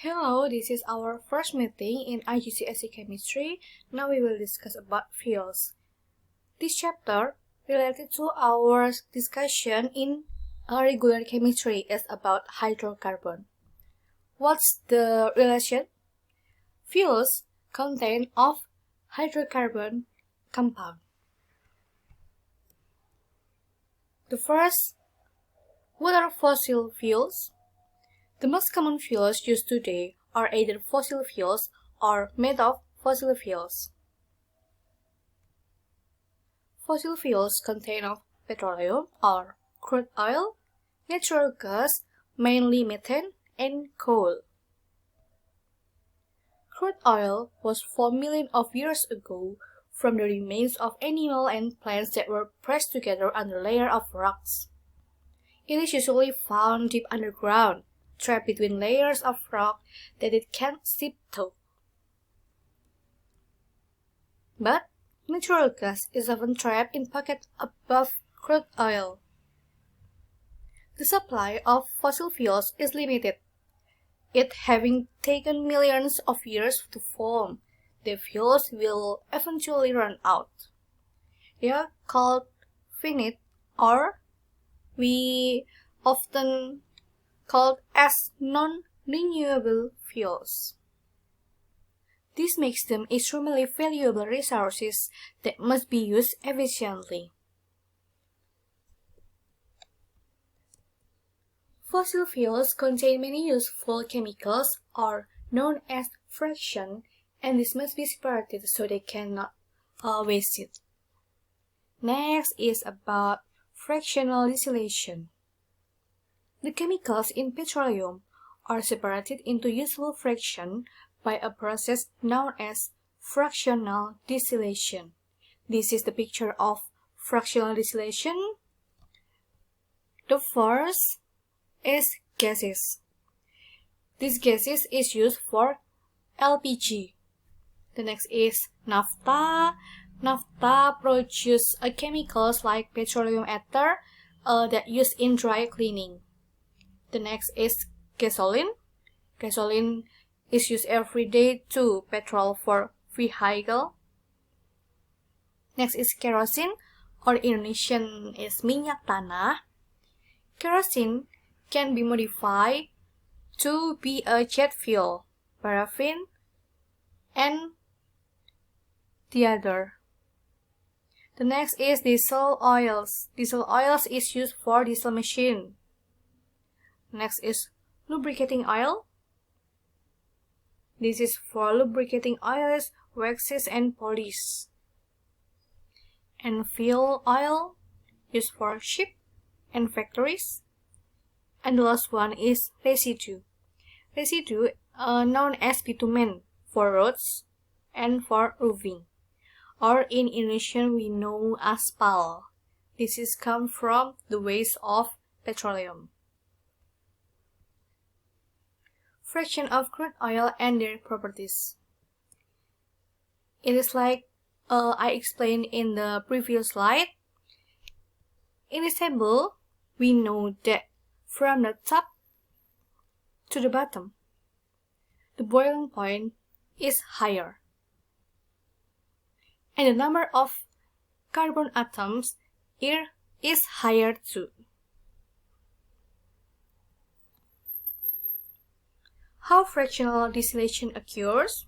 Hello, this is our first meeting in Igcse chemistry. Now we will discuss about fuels. This chapter, related to our discussion in regular chemistry, is about hydrocarbon. What's the relation? Fuels contain of hydrocarbon compound. The first, what are fossil fuels? The most common fuels used today are either fossil fuels or made of fossil fuels. Fossil fuels contain of petroleum or crude oil, natural gas, mainly methane, and coal. Crude oil was formed millions of years ago from the remains of animals and plants that were pressed together under layers of rocks. It is usually found deep underground, trapped between layers of rock that it can't sip through. But natural gas is often trapped in pockets above crude oil. The supply of fossil fuels is limited. It having taken millions of years to form, the fuels will eventually run out. They are called finite, or we often called as non-renewable fuels. This makes them extremely valuable resources that must be used efficiently. Fossil fuels contain many useful chemicals, or known as fraction, and this must be separated so they cannot waste it. Next is about fractional distillation. The chemicals in petroleum are separated into useful fraction by a process known as fractional distillation. This is the picture of fractional distillation. The first is gases. These gases is used for LPG. The next is naphtha. Naphtha produces chemicals like petroleum ether that used in dry cleaning. The next is gasoline. Gasoline is used every day to petrol for vehicle. Next is kerosene, or Indonesian is minyak tanah. Kerosene can be modified to be a jet fuel, paraffin, and the other. The next is diesel oils. Diesel oils is used for diesel machine. Next is lubricating oil. This is for lubricating oils, waxes, and polish. And fuel oil, used for ship and factories. And the last one is residue. Residue, known as bitumen, for roads and for roofing. Or in Indonesian we know aspal. This is come from the waste of petroleum. Fraction of crude oil and their properties. It is like I explained in the previous slide. In this table, we know that from the top to the bottom, the boiling point is higher. And the number of carbon atoms here is higher too. How fractional distillation occurs?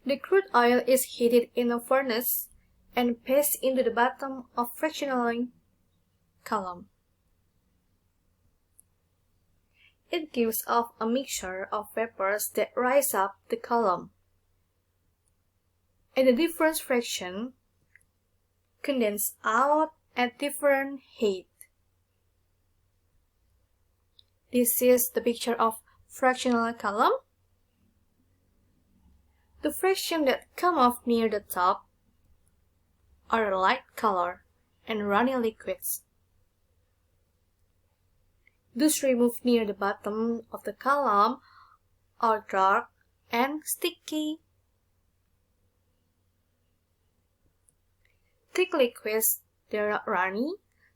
The crude oil is heated in a furnace and passed into the bottom of fractionating column. It gives off a mixture of vapors that rise up the column, and the different fraction condense out at different height. This is the picture of fractional column. The fraction that come off near the top are light color and runny liquids. Those removed near the bottom of the column are dark and sticky. Thick liquids that are runny,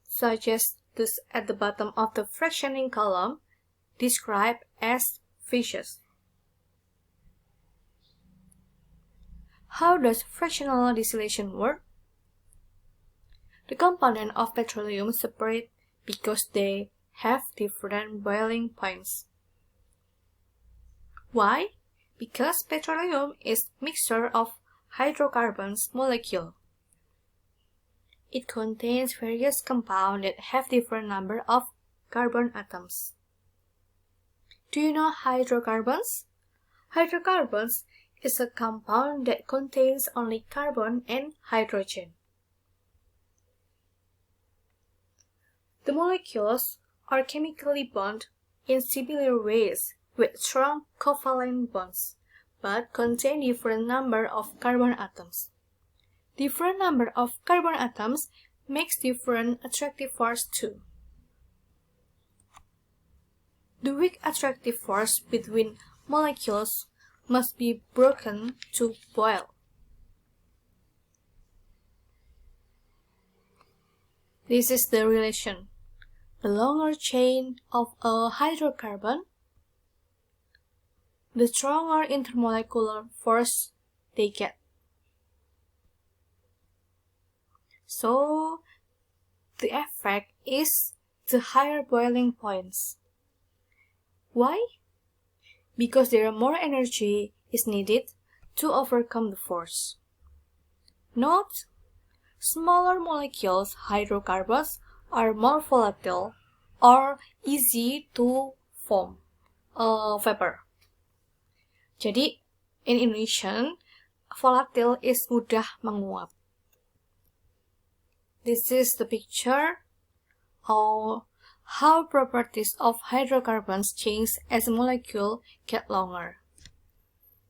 such as those at the bottom of the fractioning column, described as fishes. How does fractional distillation work? The components of petroleum separate because they have different boiling points. Why? Because petroleum is a mixture of hydrocarbons molecule. It contains various compounds that have different number of carbon atoms. Do you know hydrocarbons? Hydrocarbons is a compound that contains only carbon and hydrogen. The molecules are chemically bound in similar ways with strong covalent bonds, but contain different number of carbon atoms. Different number of carbon atoms makes different attractive force too. The weak attractive force between molecules must be broken to boil. This is the relation. The longer chain of a hydrocarbon, the stronger intermolecular force they get. So, the effect is the higher boiling points. Why? Because there are more energy is needed to overcome the force. Note, smaller molecules, hydrocarbons, are more volatile or easy to form vapor. Jadi, in Indonesian, volatile is mudah menguap. This is the picture of how properties of hydrocarbons change as a molecule get longer.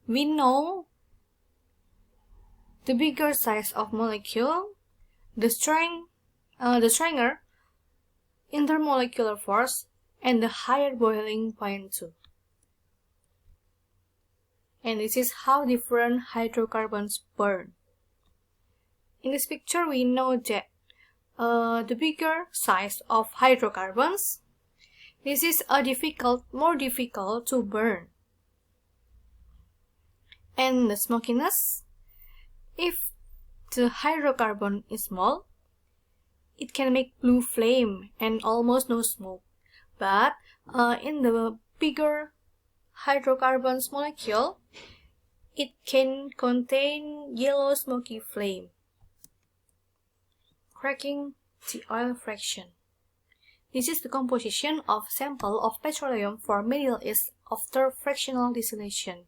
We know the bigger size of molecule, the stronger intermolecular force, and the higher boiling point too. And this is how different hydrocarbons burn. In this picture, we know that the bigger size of hydrocarbons, this is more difficult to burn. And the smokiness, if the hydrocarbon is small, it can make blue flame and almost no smoke. But in the bigger hydrocarbons molecule, it can contain yellow smoky flame. Cracking the oil fraction. This is the composition of sample of petroleum for Middle East after fractional distillation.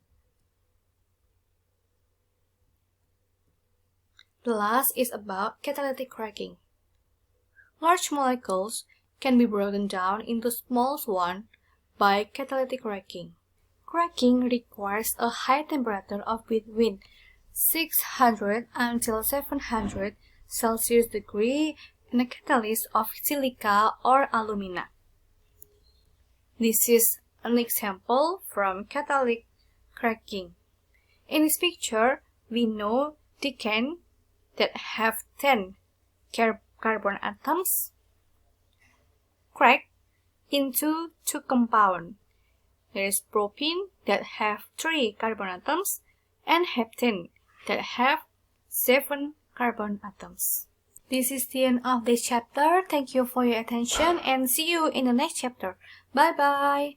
The last is about catalytic cracking. Large molecules can be broken down into small ones by catalytic cracking. Cracking requires a high temperature of between 600 until 700 Celsius degree and a catalyst of silica or alumina. This is an example from catalytic cracking. In this picture, we know the can that have 10 carbon atoms cracked into two compounds. There is propene that have 3 carbon atoms and heptane that have 7 carbon atoms. This is the end of this chapter. Thank you for your attention and see you in the next chapter. Bye bye.